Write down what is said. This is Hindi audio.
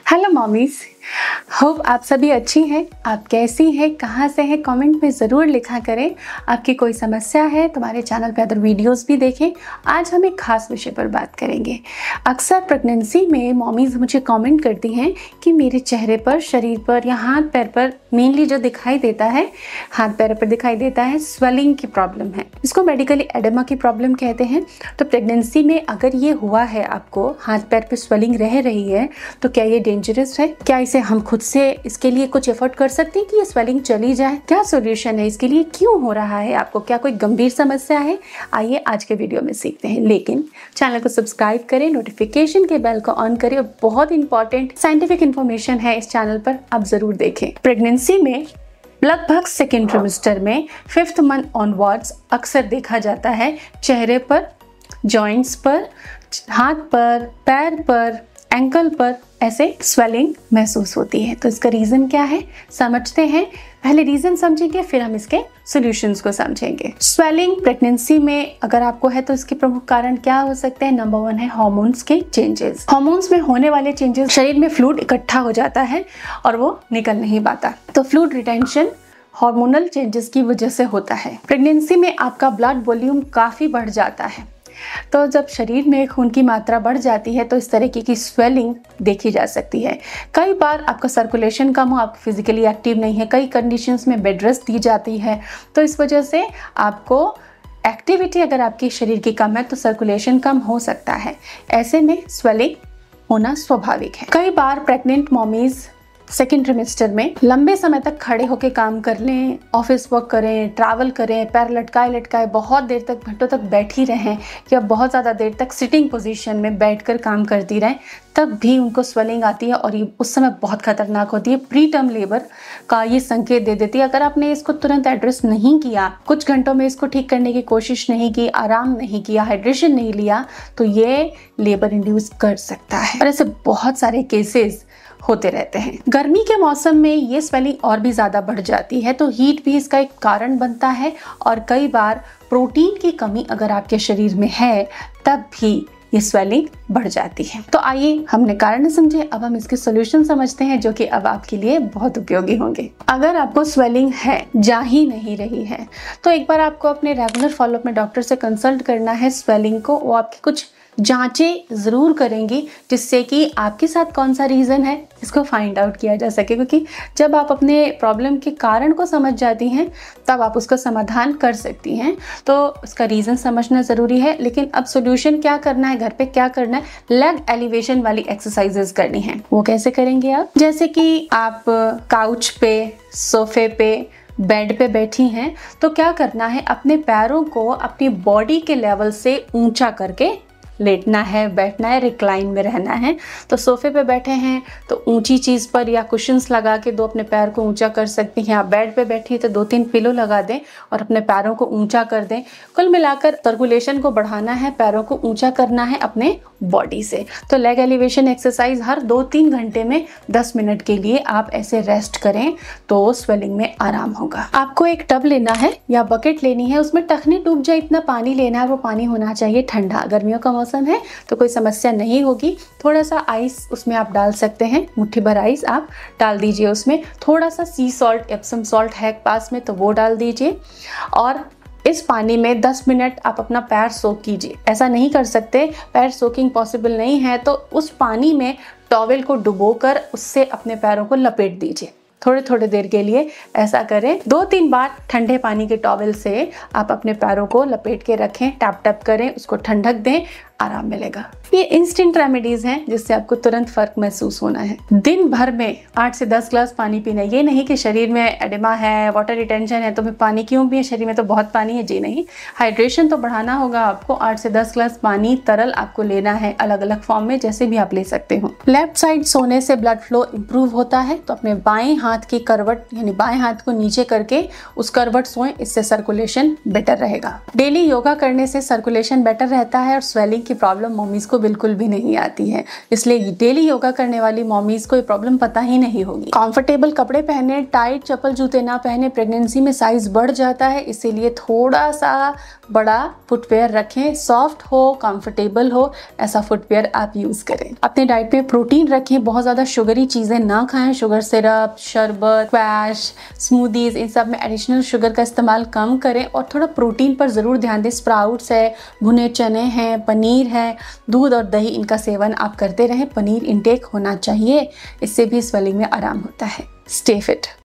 हेलो मॉमीज, होप आप सभी अच्छी हैं। आप कैसी हैं, कहाँ से हैं, कमेंट में ज़रूर लिखा करें। आपकी कोई समस्या है तो हमारे चैनल पे अदर वीडियोस भी देखें। आज हम एक खास विषय पर बात करेंगे। अक्सर प्रेगनेंसी में मॉमीज मुझे कमेंट करती हैं कि मेरे चेहरे पर, शरीर पर या हाथ पैर पर मेनली जो दिखाई देता है, हाथ पैर पर दिखाई देता है, स्वेलिंग की प्रॉब्लम है। इसको मेडिकली एडेमा की प्रॉब्लम कहते हैं। तो प्रेगनेंसी में अगर ये हुआ है, आपको हाथ पैर पर स्वेलिंग रह रही है, तो क्या ये डेंजरस है? क्या इसे हम खुद से इसके लिए कुछ एफर्ट कर सकते हैं कि ये स्वेलिंग चली जाए? क्या सॉल्यूशन है इसके लिए? क्यों हो रहा है आपको? क्या कोई गंभीर समस्या है? आइए आज के वीडियो में सीखते हैं। लेकिन चैनल को सब्सक्राइब करें, नोटिफिकेशन के बेल को ऑन करें और बहुत इंपॉर्टेंट साइंटिफिक इंफॉर्मेशन है इस चैनल पर, आप जरूर देखें। प्रेगनेंसी में लगभग सेकेंड ट्रिमेस्टर में 5th मंथ ऑनवर्ड्स अक्सर देखा जाता है चेहरे पर, जॉइंट्स पर, हाथ पर, पैर पर, एंकल पर ऐसे स्वेलिंग महसूस होती है। तो इसका रीज़न क्या है, समझते हैं। पहले रीज़न समझेंगे, फिर हम इसके सॉल्यूशंस को समझेंगे। स्वेलिंग प्रेगनेंसी में अगर आपको है तो इसके प्रमुख कारण क्या हो सकते हैं? नंबर 1 है हार्मोन्स के चेंजेस। हार्मोन्स में होने वाले चेंजेस, शरीर में फ्लूइड इकट्ठा हो जाता है और वो निकल नहीं पाता। तो फ्लूइड रिटेंशन हार्मोनल चेंजेस की वजह से होता है। प्रेगनेंसी में आपका ब्लड वॉल्यूम काफ़ी बढ़ जाता है। तो जब शरीर में खून की मात्रा बढ़ जाती है तो इस तरीके की स्वेलिंग देखी जा सकती है। कई बार आपका सर्कुलेशन कम हो, आप फिजिकली एक्टिव नहीं है, कई कंडीशंस में बेड रेस्ट दी जाती है, तो इस वजह से आपको एक्टिविटी अगर आपके शरीर की कम है तो सर्कुलेशन कम हो सकता है। ऐसे में स्वेलिंग होना स्वाभाविक है। कई बार प्रेग्नेंट मॉमीज सेकेंड ट्रिमेस्टर में लंबे समय तक खड़े होकर काम कर लें, ऑफिस वर्क करें, ट्रैवल करें, पैर लटकाए लटकाए बहुत देर तक, घंटों तक बैठी रहें या बहुत ज़्यादा देर तक सिटिंग पोजीशन में बैठकर काम करती रहें, तब भी उनको स्वेलिंग आती है और ये उस समय बहुत खतरनाक होती है। प्री टर्म लेबर का ये संकेत दे देती है। अगर आपने इसको तुरंत एड्रेस नहीं किया, कुछ घंटों में इसको ठीक करने की कोशिश नहीं की, आराम नहीं किया, हाइड्रेशन नहीं लिया, तो ये लेबर इंड्यूस कर सकता है। और ऐसे बहुत सारे केसेस होते रहते हैं। गर्मी के मौसम में ये स्वेलिंग और भी ज़्यादा बढ़ जाती है, तो हीट भी इसका एक कारण बनता है। और कई बार प्रोटीन की कमी अगर आपके शरीर में है तब भी ये स्वेलिंग बढ़ जाती है। तो आइए हमने कारण समझे, अब हम इसके सॉल्यूशन समझते हैं जो कि अब आपके लिए बहुत उपयोगी होंगे। अगर आपको स्वेलिंग है, जा ही नहीं रही है, तो एक बार आपको अपने रेगुलर फॉलोअप में डॉक्टर से कंसल्ट करना है। स्वेलिंग को वो आपकी कुछ जांचें ज़रूर करेंगी जिससे कि आपके साथ कौन सा रीज़न है इसको फाइंड आउट किया जा सके, क्योंकि जब आप अपने प्रॉब्लम के कारण को समझ जाती हैं तब आप उसका समाधान कर सकती हैं। तो उसका रीज़न समझना ज़रूरी है। लेकिन अब सॉल्यूशन क्या करना है, घर पे क्या करना है? लेग एलिवेशन वाली एक्सरसाइजेज करनी है। वो कैसे करेंगे आप? जैसे कि आप काउच पे, सोफे पे, बेड पे बैठी हैं, तो क्या करना है, अपने पैरों को अपनी बॉडी के लेवल से ऊंचा करके लेटना है, बैठना है, रिक्लाइन में रहना है। तो सोफे पे बैठे हैं तो ऊंची चीज़ पर या कुशन्स लगा के अपने पैर को ऊंचा कर सकती हैं। आप बेड पे बैठी है तो 2-3 पिलो लगा दें और अपने पैरों को ऊंचा कर दें। कुल मिलाकर सर्कुलेशन को बढ़ाना है, पैरों को ऊंचा करना है अपने बॉडी से। तो लेग एलिवेशन एक्सरसाइज हर 2-3 घंटे में 10 मिनट के लिए आप ऐसे रेस्ट करें तो स्वेलिंग में आराम होगा। आपको एक टब लेना है या बकेट लेनी है, उसमें टखने डूब जाए इतना पानी लेना है। वो पानी होना चाहिए ठंडा। गर्मियों का मौसम है तो कोई समस्या नहीं होगी। थोड़ा सा आइस उसमें आप डाल सकते हैं, मुट्ठी भर आइस आप डाल दीजिए उसमें। थोड़ा सा सी सॉल्ट, एप्सम सॉल्ट है पास में तो वो डाल दीजिए और इस पानी में 10 मिनट आप अपना पैर सोक कीजिए। ऐसा नहीं कर सकते, पैर सोकिंग पॉसिबल नहीं है, तो उस पानी में टॉवेल को डुबोकर उससे अपने पैरों को लपेट दीजिए। थोड़े थोड़े देर के लिए ऐसा करें। 2-3 बार ठंडे पानी के टॉवेल से आप अपने पैरों को लपेट के रखें, टैप टैप करें, उसको ठंडक दें, आराम मिलेगा। ये इंस्टेंट रेमेडीज हैं जिससे आपको तुरंत फर्क महसूस होना है। दिन भर में 8 से 10 ग्लास पानी पीना। ये नहीं कि शरीर में एडेमा है, वाटर रिटेंशन है तो मैं पानी क्यों पिए, शरीर में तो बहुत पानी है। जी नहीं, हाइड्रेशन तो बढ़ाना होगा आपको। 8 से 10 ग्लास पानी तरल आपको लेना है, अलग अलग फॉर्म में, जैसे भी आप ले सकते हो। लेफ्ट साइड सोने से ब्लड फ्लो इंप्रूव होता है, तो अपने बाएं हाथ की करवट यानी बाएं हाथ को नीचे करके उस करवट सोएं, इससे सर्कुलेशन बेटर रहेगा। डेली योगा करने से सर्कुलेशन बेटर रहता है और स्वेलिंग की प्रॉब्लम मॉमीज को बिल्कुल भी नहीं आती है। इसलिए डेली योगा करने वाली मॉमीज को ये प्रॉब्लम पता ही नहीं होगी। कंफर्टेबल कपड़े पहने, टाइट चप्पल जूते ना पहने। प्रेगनेंसी में साइज बढ़ जाता है, इसीलिए थोड़ा सा बड़ा फुटवेयर रखें, सॉफ्ट हो, कंफर्टेबल हो, ऐसा फुटवेयर आप यूज़ करें। अपने डाइट में प्रोटीन रखें, बहुत ज़्यादा शुगरी चीज़ें ना खाएं, शुगर सिरप, शरबत, स्क्वैश, स्मूदीज़, इन सब में एडिशनल शुगर का इस्तेमाल कम करें और थोड़ा प्रोटीन पर ज़रूर ध्यान दें। स्प्राउट्स है, भुने चने हैं, पनीर है, दूध और दही, इनका सेवन आप करते रहें। पनीर इंटेक होना चाहिए, इससे भी स्वेलिंग में आराम होता है। Stay fit.